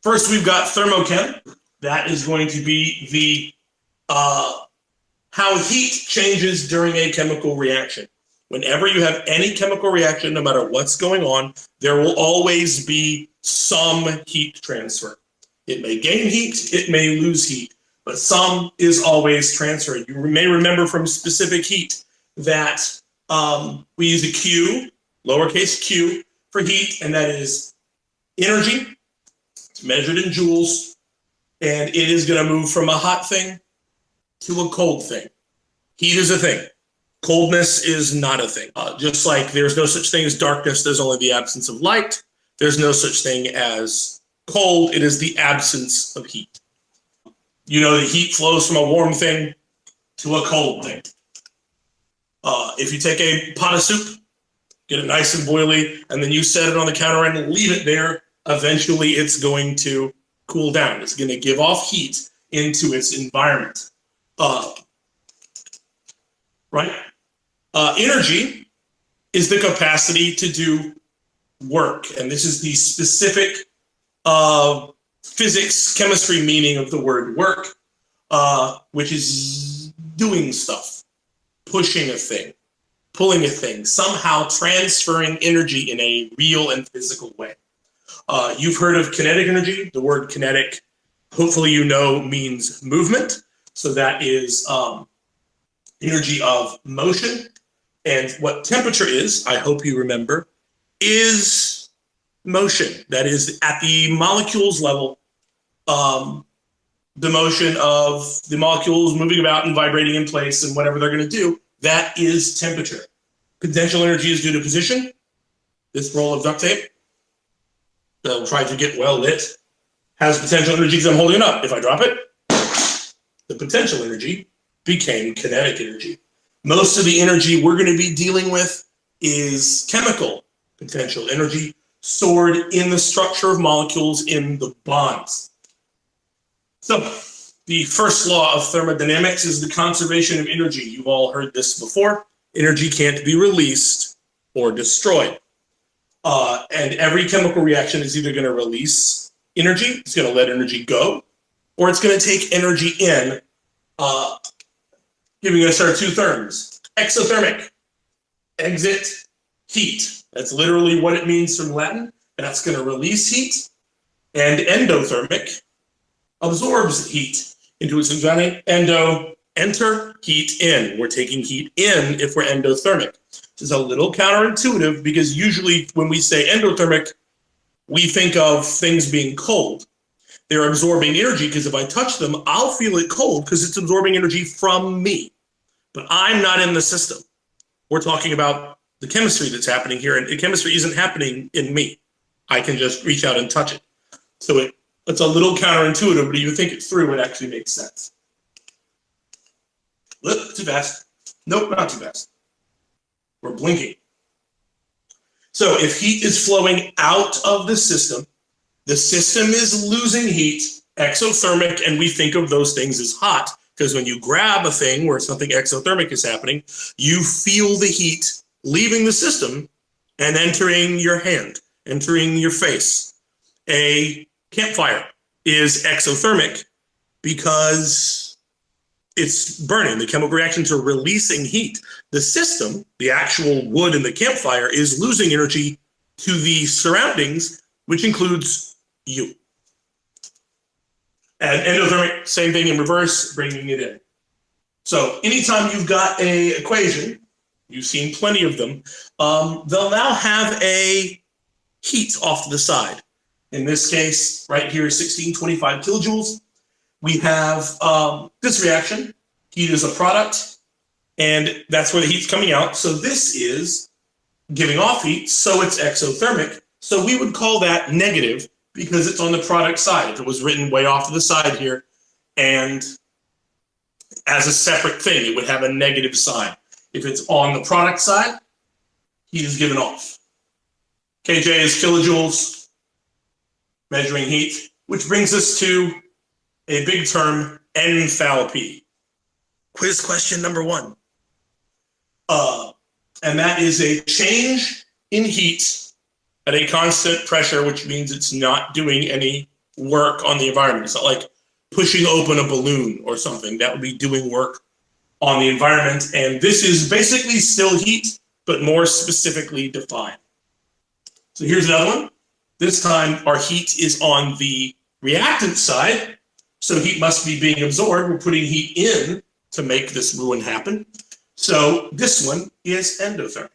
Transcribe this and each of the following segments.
First, we've got thermochem. That is going to be the how heat changes during a chemical reaction. Whenever you have any chemical reaction, no matter what's going on, there will always be some heat transfer. It may gain heat, it may lose heat, but some is always transferred. You may remember from specific heat that we use a Q, lowercase q, for heat, and that is energy. It's measured in joules, and it is going to move from a hot thing to a cold thing. Heat is a thing. Coldness is not a thing. Just like there's no such thing as darkness, there's only the absence of light. There's no such thing as cold, it is the absence of heat. You know that heat flows from a warm thing to a cold thing. If you take a pot of soup, get it nice and boily, and then you set it on the counter and leave it there, eventually it's going to cool down. It's going to give off heat into its environment. Right? Energy is the capacity to do work, and this is the specific physics, chemistry meaning of the word work, which is doing stuff, pushing a thing, pulling a thing, somehow transferring energy in a real and physical way. You've heard of kinetic energy. The word kinetic, hopefully you know, means movement. So that is energy of motion. And what temperature is, I hope you remember, is motion. That is at the molecules level, the motion of the molecules moving about and vibrating in place and whatever they're going to do. That is temperature. Potential energy is due to position. This roll of duct tape that will try to get well lit has potential energy because I'm holding it up. If I drop it, the potential energy became kinetic energy. Most of the energy we're going to be dealing with is chemical potential energy stored in the structure of molecules in the bonds. So the first law of thermodynamics is the conservation of energy. You've all heard this before. Energy can't be released or destroyed. And every chemical reaction is either going to release energy, it's going to let energy go, or it's going to take energy in, giving us our two terms. Exothermic, exit, heat. That's literally what it means from Latin. That's going to release heat. And endothermic absorbs heat into its environment. Endo, enter, heat in. We're taking heat in if we're endothermic. This is a little counterintuitive because usually when we say endothermic, we think of things being cold. They're absorbing energy because if I touch them, I'll feel it cold because it's absorbing energy from me. But I'm not in the system. We're talking about the chemistry that's happening here, and the chemistry isn't happening in me. I can just reach out and touch it. So it's a little counterintuitive, but if you think it through, it actually makes sense. Look, too fast. Nope, not too fast. We're blinking. So if heat is flowing out of the system is losing heat, exothermic, and we think of those things as hot, because when you grab a thing where something exothermic is happening, you feel the heat leaving the system and entering your hand, entering your face. A campfire is exothermic because it's burning. The chemical reactions are releasing heat. The system, the actual wood in the campfire, is losing energy to the surroundings, which includes you. And endothermic, same thing in reverse, bringing it in. So anytime you've got an equation, you've seen plenty of them, they'll now have a heat off to the side. In this case, right here, 1625 kilojoules. We have this reaction. Heat is a product, and that's where the heat's coming out. So this is giving off heat, so it's exothermic. So we would call that negative because it's on the product side. If it was written way off to the side here and as a separate thing, it would have a negative sign. If it's on the product side, heat is given off. kJ is kilojoules, measuring heat, which brings us to a big term, enthalpy. Quiz question number 1. And that is a change in heat at a constant pressure, which means it's not doing any work on the environment. It's not like pushing open a balloon or something. That would be doing work on the environment. And this is basically still heat, but more specifically defined. So here's another one. This time our heat is on the reactant side. So heat must be being absorbed. We're putting heat in to make this ruin happen. So this one is endothermic.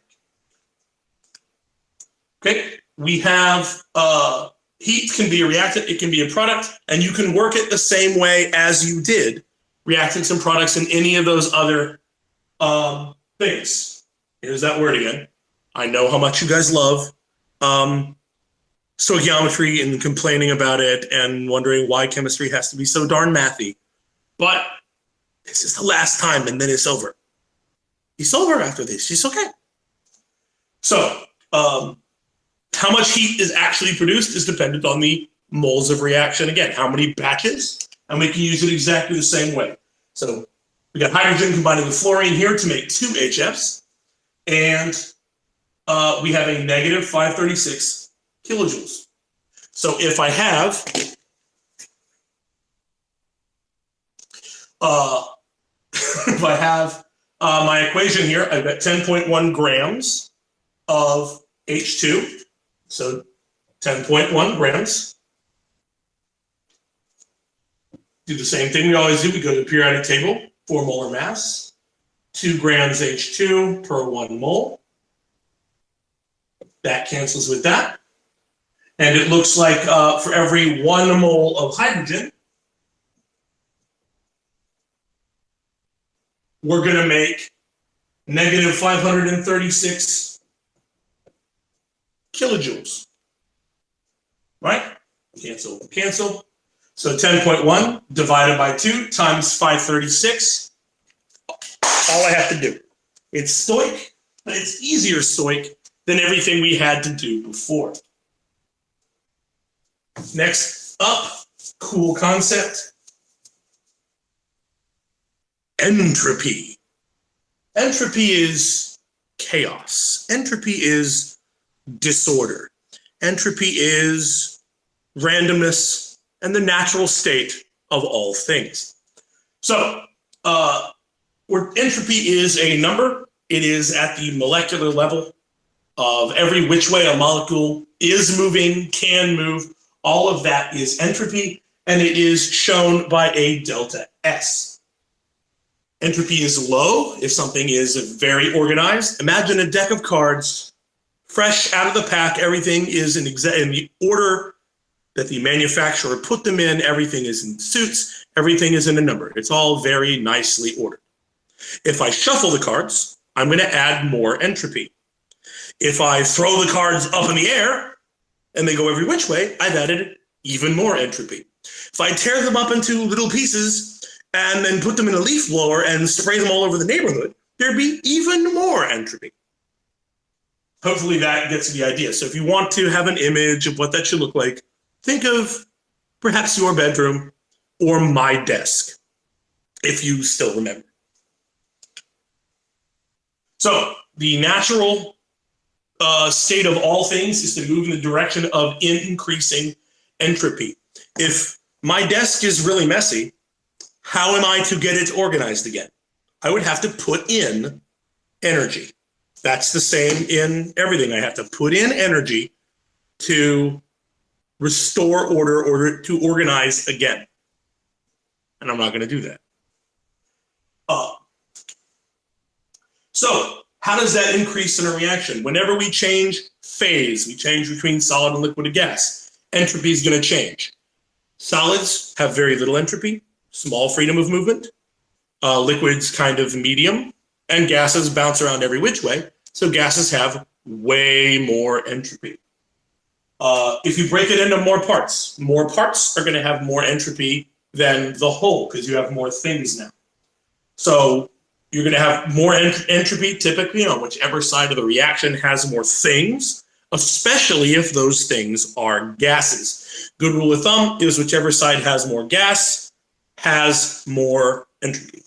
Okay, we have heat can be a reactant, it can be a product, and you can work it the same way as you did reactants and products and any of those other things. Here's that word again. I know how much you guys love stoichiometry and complaining about it and wondering why chemistry has to be so darn mathy. But this is the last time and then it's over. It's over after this. It's okay. So, how much heat is actually produced is dependent on the moles of reaction. Again, how many batches, and we can use it exactly the same way. So we got hydrogen combining with fluorine here to make 2 HFs, and we have a negative 536 kilojoules. So if I have my equation here, I've got 10.1 grams of H2. So 10.1 grams. Do the same thing we always do. We go to the periodic table, 4 molar mass, 2 grams H2 per 1 mole. That cancels with that. And it looks like for every 1 mole of hydrogen, we're going to make negative 536 kilojoules, right? Cancel, cancel. So 10.1 divided by 2 times 536. All I have to do. It's stoic, but it's easier stoic than everything we had to do before. Next up, cool concept. Entropy. Entropy is chaos. Entropy is disorder. Entropy is randomness and the natural state of all things. So, where entropy is a number, it is at the molecular level of every which way a molecule is moving, can move. All of that is entropy, and it is shown by a delta S. Entropy is low if something is very organized. Imagine a deck of cards, fresh out of the pack. Everything is in the order that the manufacturer put them in. Everything is in suits. Everything is in a number. It's all very nicely ordered. If I shuffle the cards, I'm going to add more entropy. If I throw the cards up in the air and they go every which way, I've added even more entropy. If I tear them up into little pieces and then put them in a leaf blower and spray them all over the neighborhood, there'd be even more entropy. Hopefully that gets the idea. So if you want to have an image of what that should look like, think of perhaps your bedroom or my desk, if you still remember. So the natural state of all things is to move in the direction of increasing entropy. If my desk is really messy, how am I to get it organized again? I would have to put in energy. That's the same in everything. I have to put in energy to restore order or to organize again. And I'm not going to do that. So how does that increase in a reaction? Whenever we change phase, we change between solid and liquid and gas, entropy is going to change. Solids have very little entropy, small freedom of movement. Liquids kind of medium, and gases bounce around every which way. So gases have way more entropy. If you break it into more parts are going to have more entropy than the whole because you have more things now. So you're going to have more entropy typically on whichever side of the reaction has more things, especially if those things are gases. Good rule of thumb is whichever side has more gas has more entropy.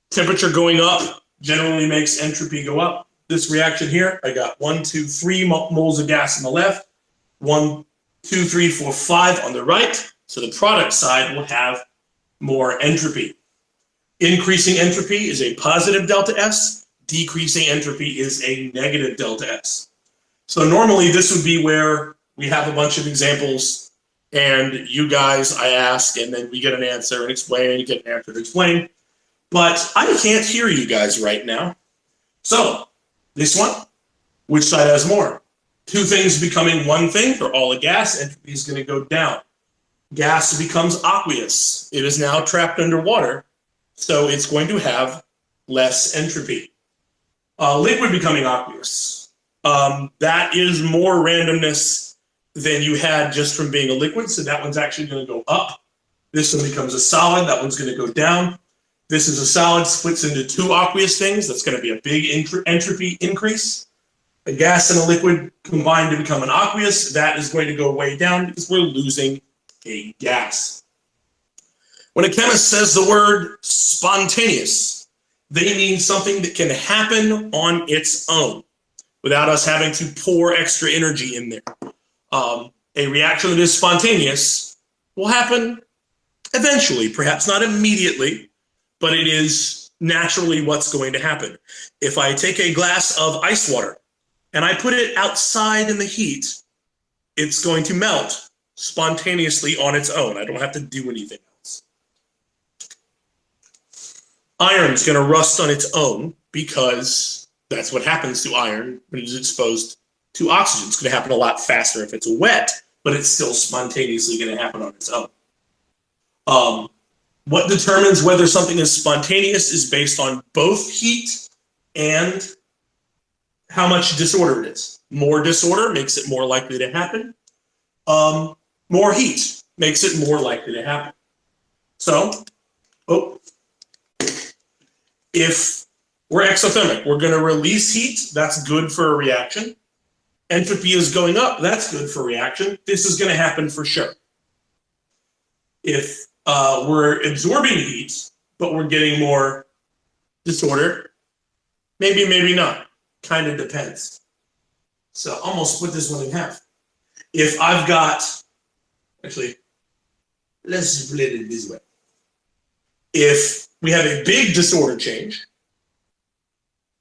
Temperature going up generally makes entropy go up. This reaction here, I got 1, 2, 3 moles of gas on the left, 1, 2, 3, 4, 5 on the right. So the product side will have more entropy. Increasing entropy is a positive delta S. Decreasing entropy is a negative delta S. So normally this would be where we have a bunch of examples and you guys, I ask, and then we get an answer and explain, and you get an answer and explain. But I can't hear you guys right now. So this one, which side has more? Two things becoming one thing, they're all a gas, entropy is going to go down. Gas becomes aqueous. It is now trapped underwater, so it's going to have less entropy. Liquid becoming aqueous. That is more randomness than you had just from being a liquid, so that one's actually going to go up. This one becomes a solid, that one's going to go down. This is a solid, splits into two aqueous things. That's going to be a big entropy increase. A gas and a liquid combine to become an aqueous. That is going to go way down because we're losing a gas. When a chemist says the word spontaneous, they mean something that can happen on its own without us having to pour extra energy in there. A reaction that is spontaneous will happen eventually, perhaps not immediately, but it is naturally what's going to happen. If I take a glass of ice water and I put it outside in the heat, it's going to melt spontaneously on its own. I don't have to do anything else. Iron is going to rust on its own because that's what happens to iron when it's exposed to oxygen. It's going to happen a lot faster if it's wet, but it's still spontaneously going to happen on its own. What determines whether something is spontaneous is based on both heat and how much disorder it is. More disorder makes it more likely to happen. More heat makes it more likely to happen. So, if we're exothermic, we're going to release heat. That's good for a reaction. Entropy is going up. That's good for a reaction. This is going to happen for sure. If we're absorbing heat, but we're getting more disorder, maybe, maybe not. Kind of depends. So almost split this one in half. If I've got, actually, let's split it this way. If we have a big disorder change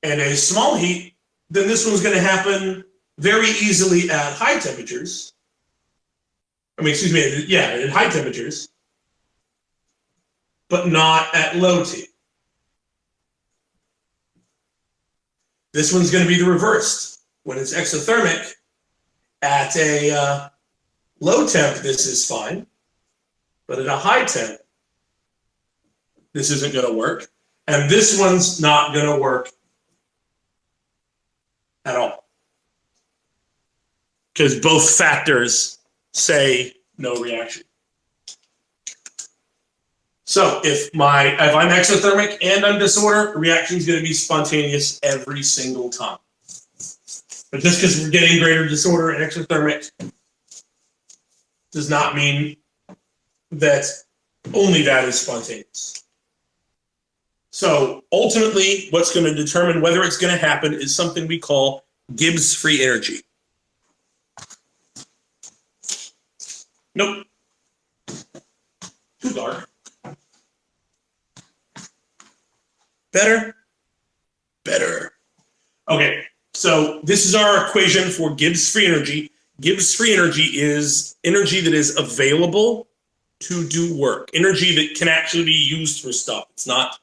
and a small heat, then this one's going to happen very easily at high temperatures. At high temperatures, but not at low T. This one's going to be the reversed. When it's exothermic, at a low temp, this is fine. But at a high temp, this isn't going to work. And this one's not going to work at all. Because both factors say no reaction. So if I'm exothermic and I'm disorder, the reaction is going to be spontaneous every single time. But just because we're getting greater disorder and exothermic does not mean that only that is spontaneous. So ultimately, what's going to determine whether it's going to happen is something we call Gibbs free energy. Nope. Too dark. Better? Better. Okay, so this is our equation for Gibbs free energy. Gibbs free energy is energy that is available to do work. Energy that can actually be used for stuff. It's not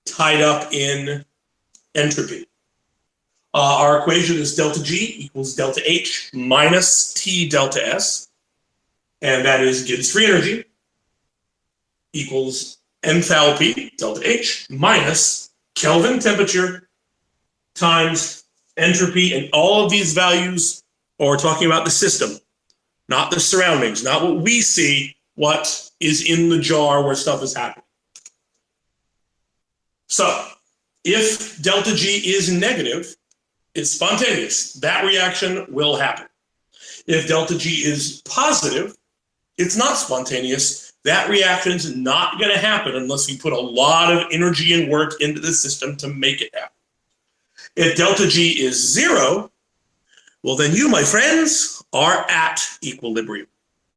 tied up in entropy. Our equation is delta G equals delta H minus T delta S. And that is Gibbs free energy equals enthalpy, delta H, minus Kelvin temperature times entropy. And all of these values are talking about the system, not the surroundings, not what we see, what is in the jar where stuff is happening. So if delta G is negative, it's spontaneous. That reaction will happen. If delta G is positive, it's not spontaneous. That reaction is not going to happen unless we put a lot of energy and work into the system to make it happen. If delta G is 0, well then you, my friends, are at equilibrium.